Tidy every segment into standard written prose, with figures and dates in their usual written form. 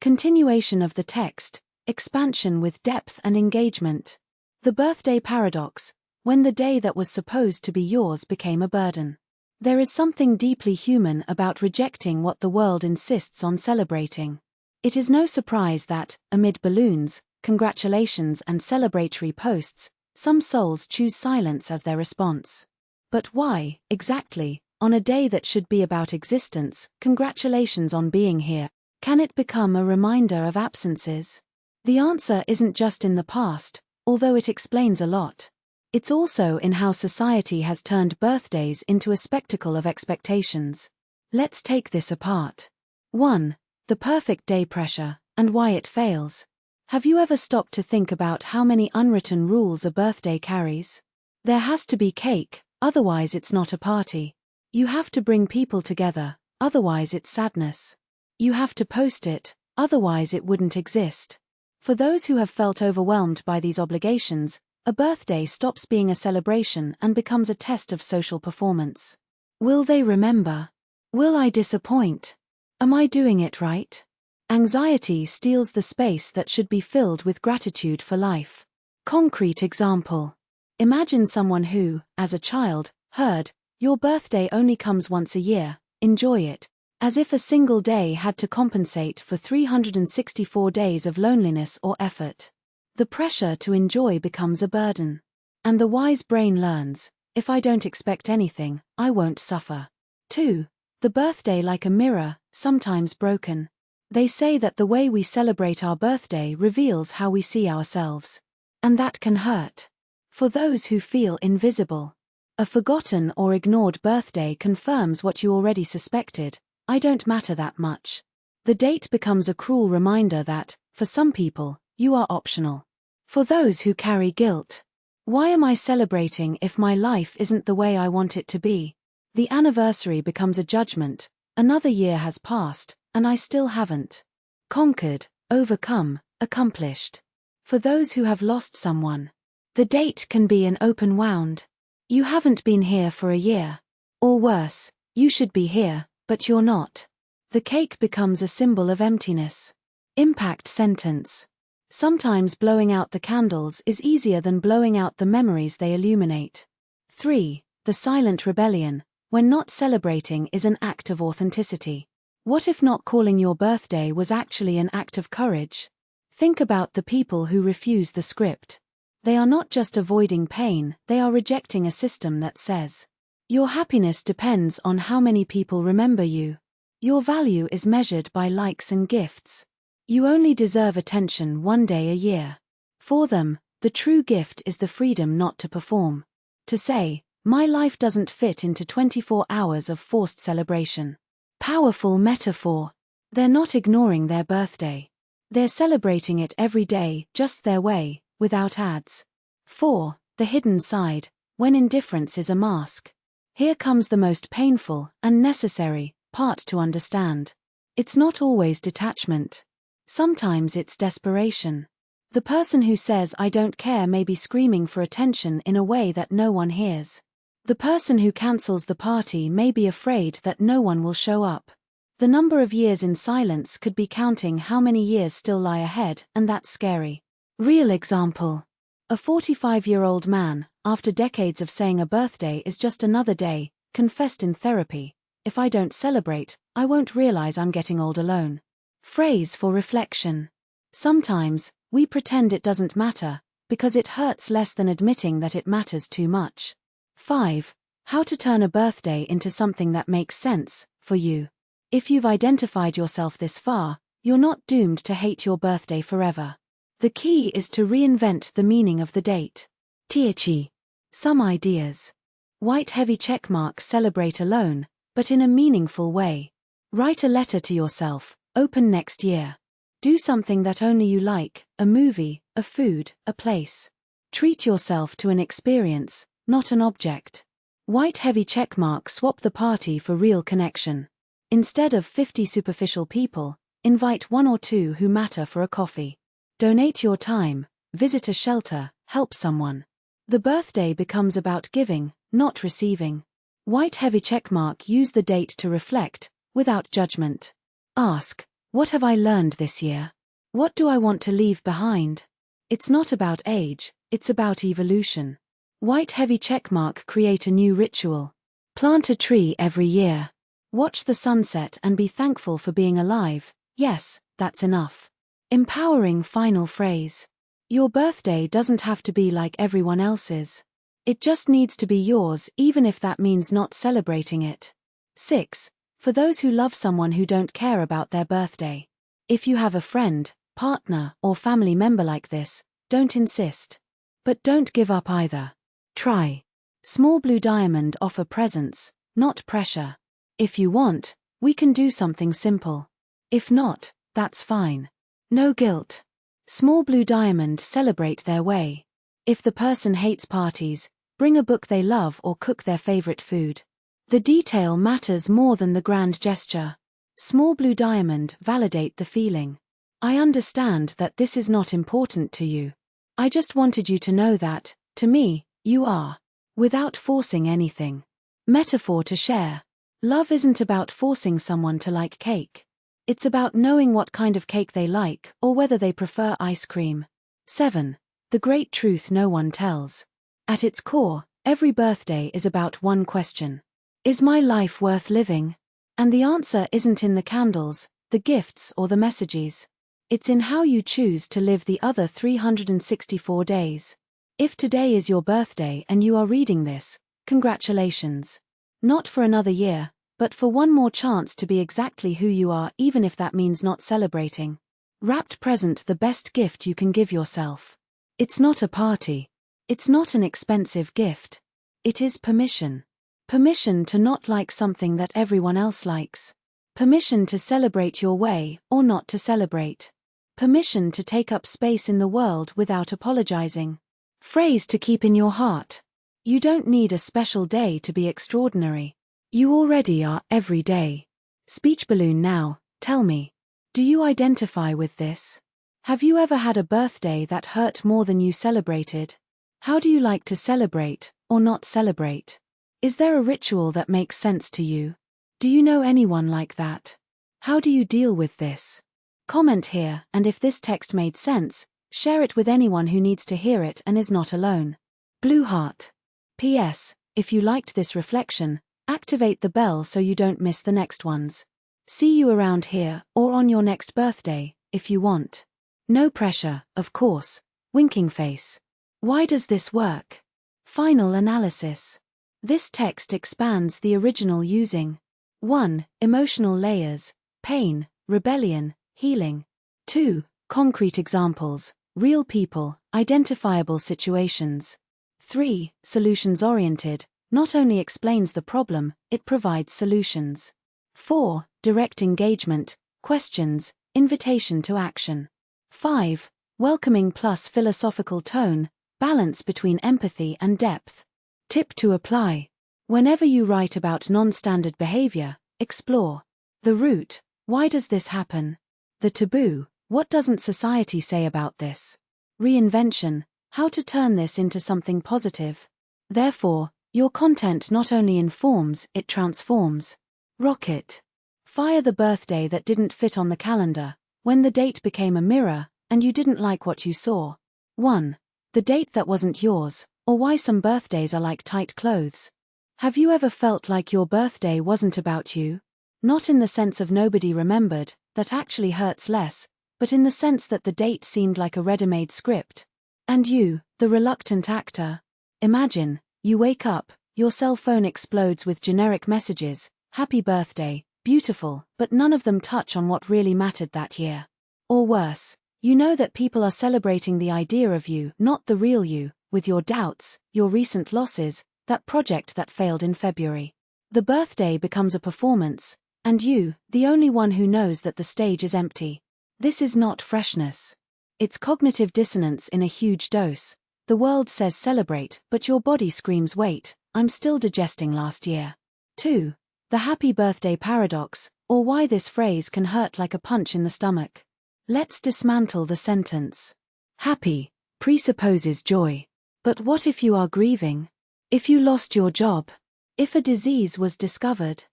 Continuation of the text, expansion with depth and engagement. The birthday paradox, when the day that was supposed to be yours became a burden. There is something deeply human about rejecting what the world insists on celebrating. It is no surprise that, amid balloons, congratulations and celebratory posts, some souls choose silence as their response. But why, exactly, on a day that should be about existence, congratulations on being here, can it become a reminder of absences? The answer isn't just in the past, although it explains a lot. It's also in how society has turned birthdays into a spectacle of expectations. Let's take this apart. 1. The perfect day pressure, and why it fails. Have you ever stopped to think about how many unwritten rules a birthday carries? There has to be cake, otherwise it's not a party. You have to bring people together, otherwise it's sadness. You have to post it, otherwise it wouldn't exist. For those who have felt overwhelmed by these obligations, a birthday stops being a celebration and becomes a test of social performance. Will they remember? Will I disappoint? Am I doing it right? Anxiety steals the space that should be filled with gratitude for life. Concrete example. Imagine someone who, as a child, heard, "Your birthday only comes once a year, enjoy it," as if a single day had to compensate for 364 days of loneliness or effort. The pressure to enjoy becomes a burden. And the wise brain learns, if I don't expect anything, I won't suffer. 2. The birthday like a mirror, sometimes broken. They say that the way we celebrate our birthday reveals how we see ourselves. And that can hurt. For those who feel invisible. A forgotten or ignored birthday confirms what you already suspected: I don't matter that much. The date becomes a cruel reminder that, for some people, you are optional. For those who carry guilt. Why am I celebrating if my life isn't the way I want it to be? The anniversary becomes a judgment. Another year has passed, and I still haven't conquered, overcome, accomplished. For those who have lost someone. The date can be an open wound. You haven't been here for a year. Or worse, you should be here, but you're not. The cake becomes a symbol of emptiness. Impact sentence. Sometimes blowing out the candles is easier than blowing out the memories they illuminate. 3. The silent rebellion, when not celebrating is an act of authenticity. What if not calling your birthday was actually an act of courage? Think about the people who refuse the script. They are not just avoiding pain, they are rejecting a system that says, your happiness depends on how many people remember you. Your value is measured by likes and gifts. You only deserve attention one day a year. For them, the true gift is the freedom not to perform. To say, my life doesn't fit into 24 hours of forced celebration. Powerful metaphor. They're not ignoring their birthday. They're celebrating it every day, just their way, without ads. 4. The hidden side, when indifference is a mask. Here comes the most painful and necessary part to understand. It's not always detachment. Sometimes it's desperation. The person who says I don't care may be screaming for attention in a way that no one hears. The person who cancels the party may be afraid that no one will show up. The number of years in silence could be counting how many years still lie ahead, and that's scary. Real example. A 45-year-old man, after decades of saying a birthday is just another day, confessed in therapy, if I don't celebrate, I won't realize I'm getting old alone. Phrase for reflection. Sometimes, we pretend it doesn't matter, because it hurts less than admitting that it matters too much. 5. How to turn a birthday into something that makes sense, for you. If you've identified yourself this far, you're not doomed to hate your birthday forever. The key is to reinvent the meaning of the date. Tiachi. Some ideas. White heavy checkmark celebrate alone, but in a meaningful way. Write a letter to yourself, open next year. Do something that only you like, a movie, a food, a place. Treat yourself to an experience, not an object. White heavy checkmark swap the party for real connection. Instead of 50 superficial people, invite 1 or 2 who matter for a coffee. Donate your time, visit a shelter, help someone. The birthday becomes about giving, not receiving. White heavy checkmark use the date to reflect, without judgment. Ask, What have I learned this year? What do I want to leave behind? It's not about age, it's about evolution. White heavy checkmark. Create a new ritual. Plant a tree every year. Watch the sunset and be thankful for being alive. Yes, that's enough. Empowering final phrase. Your birthday doesn't have to be like everyone else's. It just needs to be yours, even if that means not celebrating it. 6. For those who love someone who don't care about their birthday. If you have a friend, partner, or family member like this, don't insist. But don't give up either. Try. Small Blue Diamond offer presents, not pressure. If you want, we can do something simple. If not, that's fine. No guilt. Small Blue Diamond celebrate their way. If the person hates parties, bring a book they love or cook their favorite food. The detail matters more than the grand gesture. Small Blue Diamond validate the feeling. I understand that this is not important to you. I just wanted you to know that, to me, you are. Without forcing anything. Metaphor to share. Love isn't about forcing someone to like cake. It's about knowing what kind of cake they like or whether they prefer ice cream. 7. The great truth no one tells. At its core, every birthday is about one question. Is my life worth living? And the answer isn't in the candles, the gifts or the messages. It's in how you choose to live the other 364 days. If today is your birthday and you are reading this, congratulations. Not for another year, but for one more chance to be exactly who you are, even if that means not celebrating. Wrapped present, the best gift you can give yourself. It's not a party. It's not an expensive gift. It is permission. Permission to not like something that everyone else likes. Permission to celebrate your way, or not to celebrate. Permission to take up space in the world without apologizing. Phrase to keep in your heart. You don't need a special day to be extraordinary. You already are every day. Speech balloon now, tell me. Do you identify with this? Have you ever had a birthday that hurt more than you celebrated? How do you like to celebrate, or not celebrate? Is there a ritual that makes sense to you? Do you know anyone like that? How do you deal with this? Comment here, and if this text made sense, share it with anyone who needs to hear it and is not alone. Blue heart. P.S. If you liked this reflection, activate the bell so you don't miss the next ones. See you around here, or on your next birthday, if you want. No pressure, of course. Winking face. Why does this work? Final analysis. This text expands the original using 1. Emotional layers, pain, rebellion, healing. 2. Concrete examples, real people, identifiable situations. 3. Solutions-oriented, not only explains the problem, it provides solutions. 4. Direct engagement, questions, invitation to action. 5. Welcoming plus philosophical tone, balance between empathy and depth. Tip to apply. Whenever you write about non-standard behavior, explore the root, why does this happen? The taboo, what doesn't society say about this? Reinvention, how to turn this into something positive. Therefore, your content not only informs, it transforms. Rocket. Fire the birthday that didn't fit on the calendar, when the date became a mirror, and you didn't like what you saw. 1. The date that wasn't yours, or why some birthdays are like tight clothes. Have you ever felt like your birthday wasn't about you? Not in the sense of nobody remembered, that actually hurts less, but in the sense that the date seemed like a ready-made script. And you, the reluctant actor. Imagine, you wake up, your cell phone explodes with generic messages, happy birthday, beautiful, but none of them touch on what really mattered that year. Or worse, you know that people are celebrating the idea of you, not the real you, with your doubts, your recent losses, that project that failed in February. The birthday becomes a performance, and you, the only one who knows that the stage is empty. This is not freshness. It's cognitive dissonance in a huge dose. The world says celebrate, but your body screams wait, I'm still digesting last year. 2. The happy birthday paradox, or why this phrase can hurt like a punch in the stomach. Let's dismantle the sentence. Happy presupposes joy. But what if you are grieving? If you lost your job? If a disease was discovered?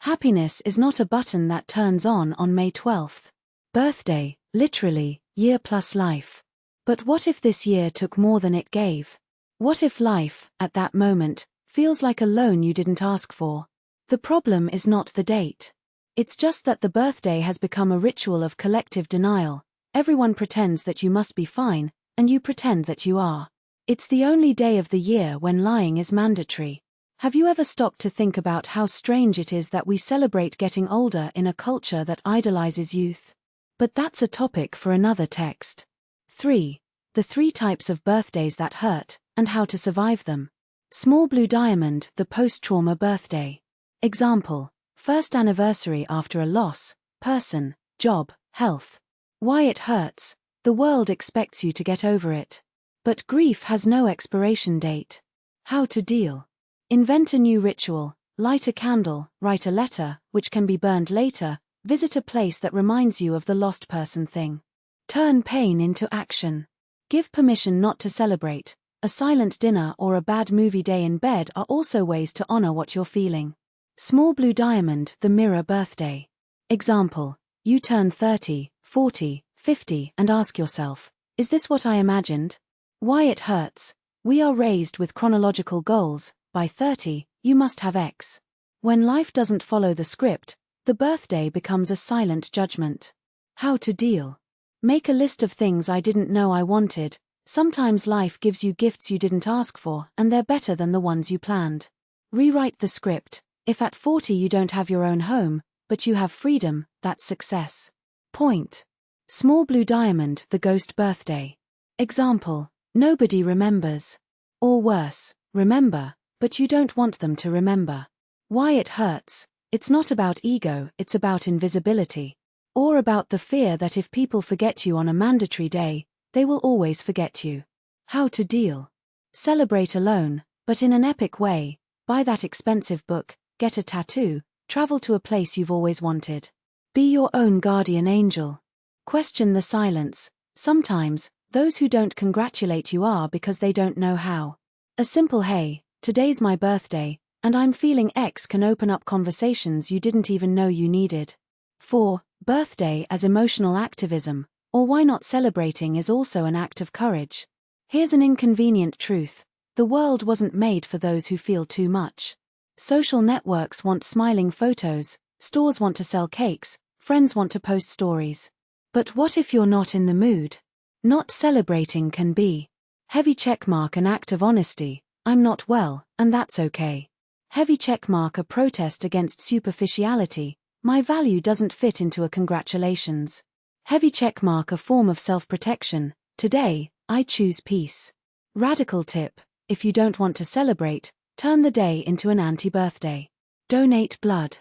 Happiness is not a button that turns on May 12th. Birthday, literally, year plus life. But what if this year took more than it gave? What if life, at that moment, feels like a loan you didn't ask for? The problem is not the date. It's just that the birthday has become a ritual of collective denial. Everyone pretends that you must be fine, and you pretend that you are. It's the only day of the year when lying is mandatory. Have you ever stopped to think about how strange it is that we celebrate getting older in a culture that idolizes youth? But that's a topic for another text. 3. The 3 types of birthdays that hurt, and how to survive them. Small Blue Diamond, the post-trauma birthday. Example: first anniversary after a loss, person, job, health. Why it hurts. The world expects you to get over it. But grief has no expiration date. How to deal. Invent a new ritual, light a candle, write a letter, which can be burned later, visit a place that reminds you of the lost person thing. Turn pain into action. Give permission not to celebrate. A silent dinner or a bad movie day in bed are also ways to honor what you're feeling. Small Blue Diamond, the mirror birthday. Example: you turn 30, 40, 50 and ask yourself, is this what I imagined? Why it hurts. We are raised with chronological goals. By 30, you must have X. When life doesn't follow the script, the birthday becomes a silent judgment. How to deal. Make a list of things I didn't know I wanted. Sometimes life gives you gifts you didn't ask for, and they're better than the ones you planned. Rewrite the script. If at 40 you don't have your own home, but you have freedom, that's success. Point. Small Blue Diamond, the ghost birthday. Example: nobody remembers. Or worse, remember, but you don't want them to remember. Why it hurts. It's not about ego, it's about invisibility. Or about the fear that if people forget you on a mandatory day, they will always forget you. How to deal. Celebrate alone, but in an epic way. Buy that expensive book, get a tattoo, travel to a place you've always wanted. Be your own guardian angel. Question the silence. Sometimes, those who don't congratulate you are because they don't know how. A simple "hey, today's my birthday, and I'm feeling X" can open up conversations you didn't even know you needed. 4. Birthday as emotional activism, or why not celebrating is also an act of courage. Here's an inconvenient truth. The world wasn't made for those who feel too much. Social networks want smiling photos, stores want to sell cakes, friends want to post stories. But what if you're not in the mood? Not celebrating can be. Heavy checkmark an act of honesty. I'm not well, and that's okay. Heavy checkmark a protest against superficiality. My value doesn't fit into a congratulations. Heavy checkmark a form of self-protection. Today, I choose peace. Radical tip: if you don't want to celebrate, turn the day into an anti-birthday. Donate blood.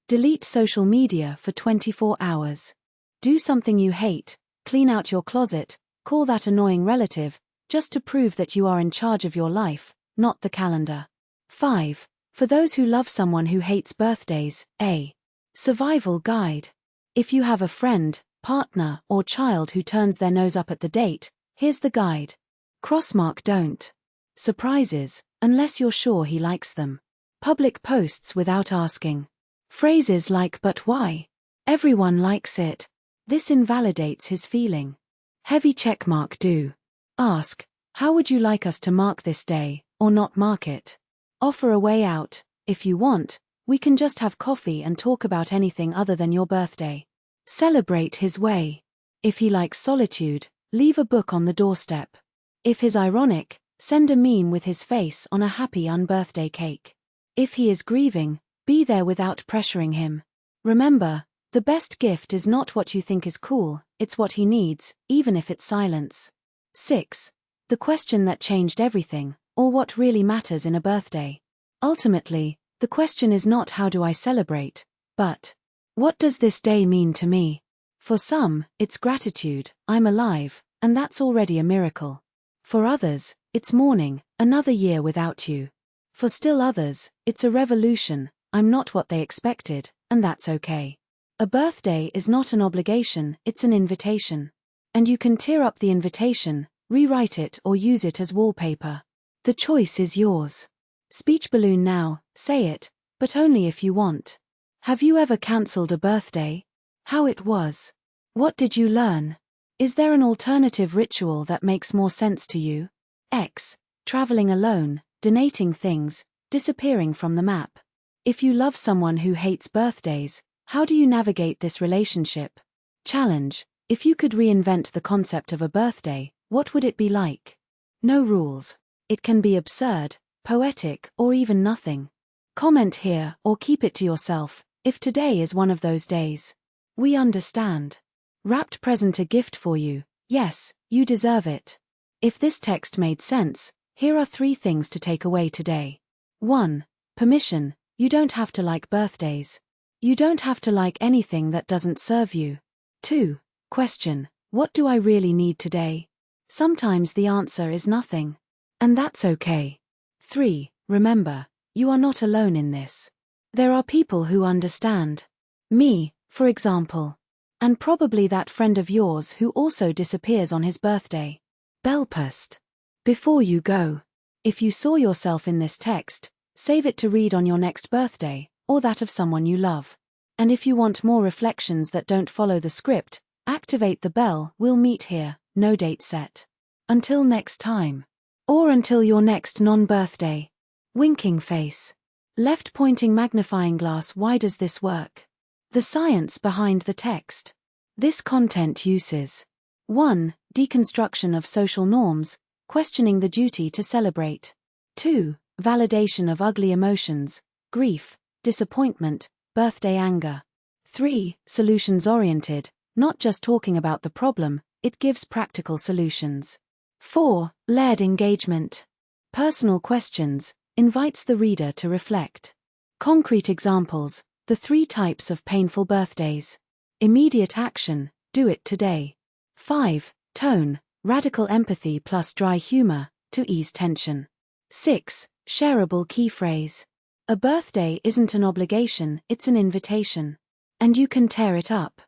Delete social media for 24 hours. Do something you hate, clean out your closet, call that annoying relative, just to prove that you are in charge of your life, not the calendar. 5. For those who love someone who hates birthdays, a survival guide. If you have a friend, partner, or child who turns their nose up at the date, here's the guide. Crossmark don't. Surprises, unless you're sure he likes them. Public posts without asking. Phrases like "but why?" Everyone likes it. This invalidates his feeling. Heavy checkmark do. Ask, how would you like us to mark this day, or not mark it? Offer a way out. If you want, we can just have coffee and talk about anything other than your birthday. Celebrate his way. If he likes solitude, leave a book on the doorstep. If he's ironic, send a meme with his face on a happy unbirthday cake. If he is grieving, be there without pressuring him. Remember, the best gift is not what you think is cool, it's what he needs, even if it's silence. 6. The question that changed everything, or what really matters in a birthday. Ultimately, the question is not how do I celebrate, but what does this day mean to me? For some, it's gratitude, I'm alive, and that's already a miracle. For others, it's mourning, another year without you. For still others, it's a revolution, I'm not what they expected, and that's okay. A birthday is not an obligation, it's an invitation. And you can tear up the invitation, rewrite it or use it as wallpaper. The choice is yours. Speech balloon now, say it, but only if you want. Have you ever cancelled a birthday? How it was. What did you learn? Is there an alternative ritual that makes more sense to you? X. Traveling alone, donating things, disappearing from the map. If you love someone who hates birthdays, how do you navigate this relationship? Challenge. If you could reinvent the concept of a birthday, what would it be like? No rules. It can be absurd, poetic, or even nothing. Comment here or keep it to yourself, if today is one of those days. We understand. Wrapped present a gift for you. Yes, you deserve it. If this text made sense, here are 3 things to take away today. 1. Permission. You don't have to like birthdays. You don't have to like anything that doesn't serve you. 2. Question. What do I really need today? Sometimes the answer is nothing. And that's okay. 3. Remember, you are not alone in this. There are people who understand. Me, for example. And probably that friend of yours who also disappears on his birthday. Bellpost. Before you go, if you saw yourself in this text, save it to read on your next birthday, or that of someone you love. And if you want more reflections that don't follow the script, activate the bell. We'll meet here, no date set. Until next time. Or until your next non-birthday. Winking face. Left pointing magnifying glass. Why does this work? The science behind the text. This content uses 1. Deconstruction of social norms, questioning the duty to celebrate. 2. Validation of ugly emotions, grief, disappointment, birthday anger. 3. Solutions-oriented, not just talking about the problem, it gives practical solutions. 4. Layered engagement. Personal questions, invites the reader to reflect. Concrete examples, the 3 types of painful birthdays. Immediate action, do it today. 5. Tone, radical empathy plus dry humor, to ease tension. 6. Shareable key phrase. A birthday isn't an obligation, it's an invitation. And you can tear it up.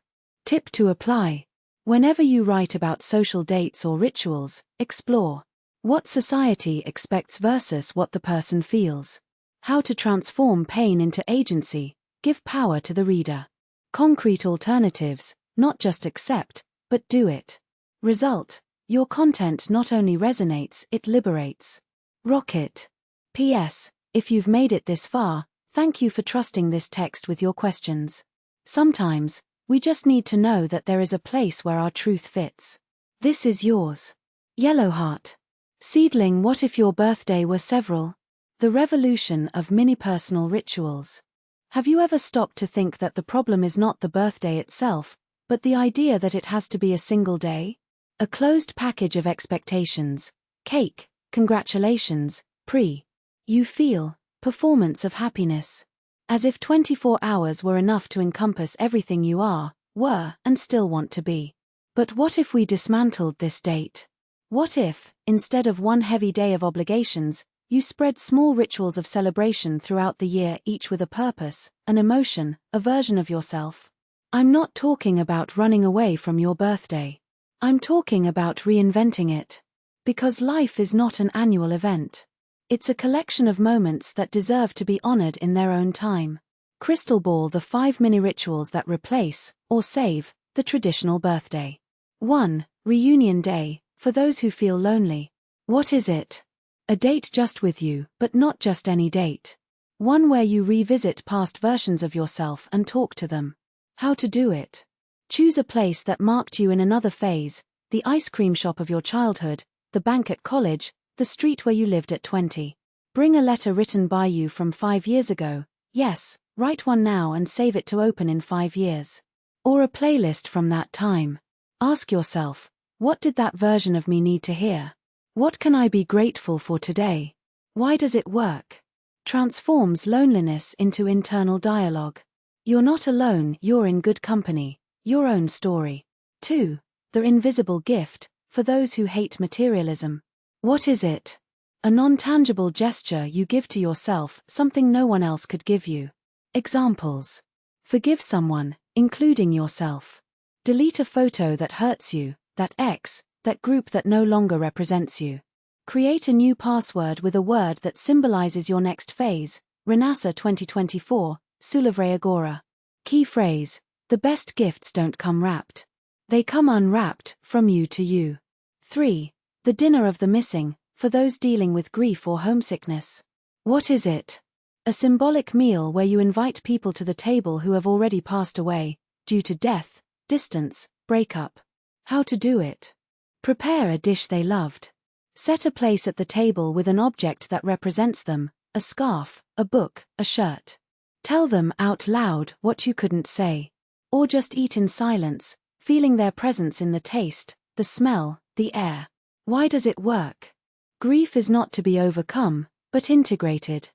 Tip to apply. Whenever you write about social dates or rituals, explore what society expects versus what the person feels. How to transform pain into agency, give power to the reader. Concrete alternatives, not just accept, but do it. Result, your content not only resonates, it liberates. Rocket. P.S. If you've made it this far, thank you for trusting this text with your questions. Sometimes, we just need to know that there is a place where our truth fits. This is yours. Yellowheart. Seedling. What if your birthday were several? The revolution of mini-personal rituals. Have you ever stopped to think that the problem is not the birthday itself, but the idea that it has to be a single day? A closed package of expectations. Cake, congratulations, you feel, performance of happiness. As if 24 hours were enough to encompass everything you are, were, and still want to be. But what if we dismantled this date? What if, instead of one heavy day of obligations, you spread small rituals of celebration throughout the year, each with a purpose, an emotion, a version of yourself? I'm not talking about running away from your birthday. I'm talking about reinventing it. Because life is not an annual event. It's a collection of moments that deserve to be honored in their own time. Crystal ball. The 5 mini rituals that replace, or save, the traditional birthday. 1. Reunion day, for those who feel lonely. What is it? A date just with you, but not just any date. One where you revisit past versions of yourself and talk to them. How to do it? Choose a place that marked you in another phase, the ice cream shop of your childhood, the bank at college, the street where you lived at 20. Bring a letter written by you from 5 years ago. Yes, write one now and save it to open in 5 years. Or a playlist from that time. Ask yourself, what did that version of me need to hear? What can I be grateful for today? Why does it work? Transforms loneliness into internal dialogue. You're not alone, you're in good company. Your own story. 2. The invisible gift, for those who hate materialism. What is it? A non-tangible gesture you give to yourself, something no one else could give you. Examples. Forgive someone, including yourself. Delete a photo that hurts you, that ex, that group that no longer represents you. Create a new password with a word that symbolizes your next phase. Renassa 2024, Sulavray Agora. Key phrase. The best gifts don't come wrapped. They come unwrapped, from you to you. 3. The dinner of the missing, for those dealing with grief or homesickness. What is it? A symbolic meal where you invite people to the table who have already passed away, due to death, distance, breakup. How to do it? Prepare a dish they loved. Set a place at the table with an object that represents them, a scarf, a book, a shirt. Tell them out loud what you couldn't say. Or just eat in silence, feeling their presence in the taste, the smell, the air. Why does it work? Grief is not to be overcome, but integrated.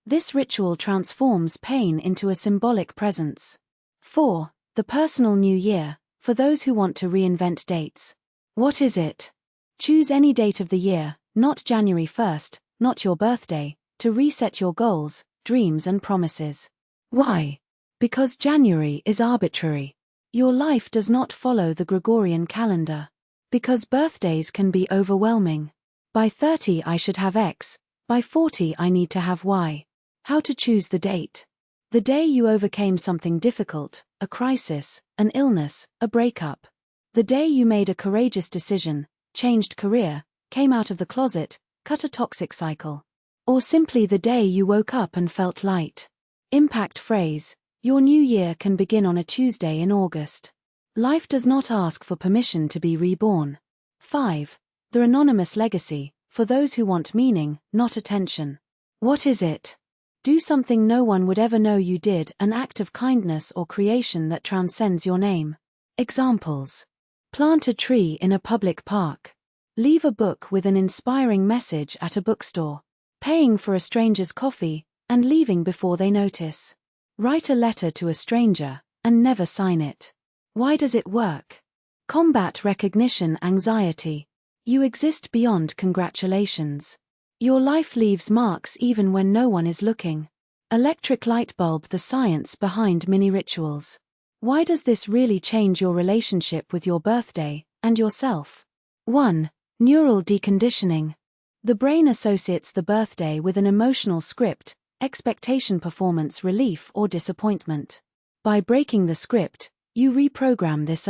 This ritual transforms pain into a symbolic presence. 4. The personal new year, for those who want to reinvent dates. What is it? Choose any date of the year, not January 1st, not your birthday, to reset your goals, dreams and promises. Why? Because January is arbitrary. Your life does not follow the Gregorian calendar. Because birthdays can be overwhelming. By 30 I should have X, by 40 I need to have Y. How to choose the date? The day you overcame something difficult, a crisis, an illness, a breakup. The day you made a courageous decision, changed career, came out of the closet, cut a toxic cycle. Or simply the day you woke up and felt light. Impact phrase: your new year can begin on a Tuesday in August. Life does not ask for permission to be reborn. 5. The anonymous legacy, for those who want meaning, not attention. What is it? Do something no one would ever know you did, an act of kindness or creation that transcends your name. Examples: plant a tree in a public park. Leave a book with an inspiring message at a bookstore. Paying for a stranger's coffee, and leaving before they notice. Write a letter to a stranger, and never sign it. Why does it work? Combat recognition anxiety. You exist beyond congratulations. Your life leaves marks even when no one is looking. Electric light bulb: the science behind mini rituals. Why does this really change your relationship with your birthday, and yourself? 1. Neural deconditioning. The brain associates the birthday with an emotional script, expectation, performance, relief or disappointment. By breaking the script, you reprogram this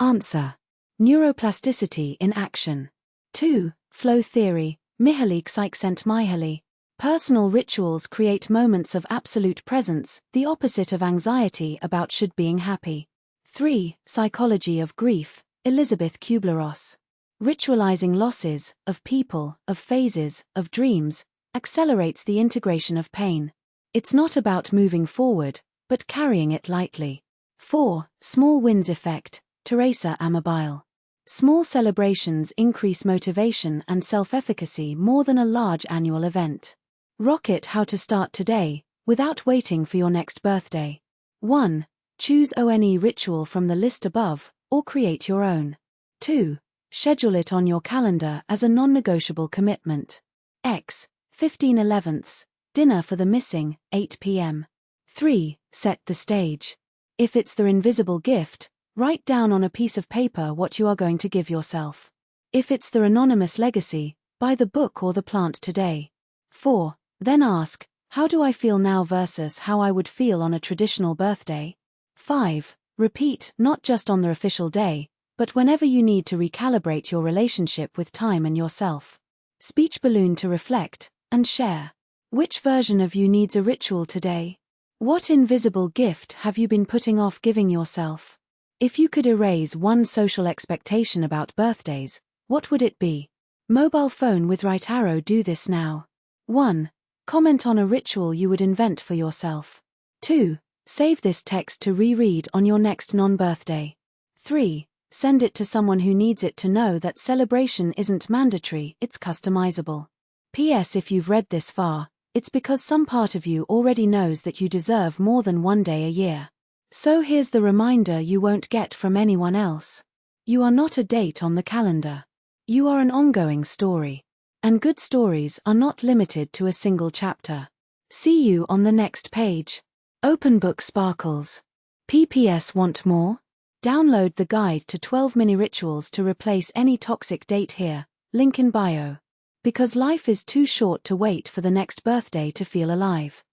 answer. Neuroplasticity in action. 2. Flow theory, Mihaly Csikszentmihalyi. Personal rituals create moments of absolute presence, the opposite of anxiety about should being happy. 3. Psychology of grief, Elizabeth Kubler-Ross. Ritualizing losses, of people, of phases, of dreams, accelerates the integration of pain. It's not about moving forward, but carrying it lightly. 4. Small wins effect, Teresa Amabile. Small celebrations increase motivation and self-efficacy more than a large annual event. Rocket how to start today, without waiting for your next birthday. 1. Choose one ritual from the list above, or create your own. 2. Schedule it on your calendar as a non-negotiable commitment. X. 15/11, dinner for the missing, 8 p.m. 3. Set the stage. If it's the invisible gift, write down on a piece of paper what you are going to give yourself. If it's the anonymous legacy, buy the book or the plant today. 4. Then ask, how do I feel now versus how I would feel on a traditional birthday? 5. Repeat, not just on the official day, but whenever you need to recalibrate your relationship with time and yourself. Speech balloon to reflect and share. Which version of you needs a ritual today? What invisible gift have you been putting off giving yourself? If you could erase one social expectation about birthdays, what would it be? Mobile phone with right arrow: do this now. 1. Comment on a ritual you would invent for yourself. 2. Save this text to reread on your next non-birthday. 3. Send it to someone who needs it to know that celebration isn't mandatory, it's customizable. P.S. If you've read this far, it's because some part of you already knows that you deserve more than one day a year. So here's the reminder you won't get from anyone else. You are not a date on the calendar. You are an ongoing story. And good stories are not limited to a single chapter. See you on the next page. Open Book Sparkles. PPS want more? Download the guide to 12 mini rituals to replace any toxic date here, link in bio. Because life is too short to wait for the next birthday to feel alive.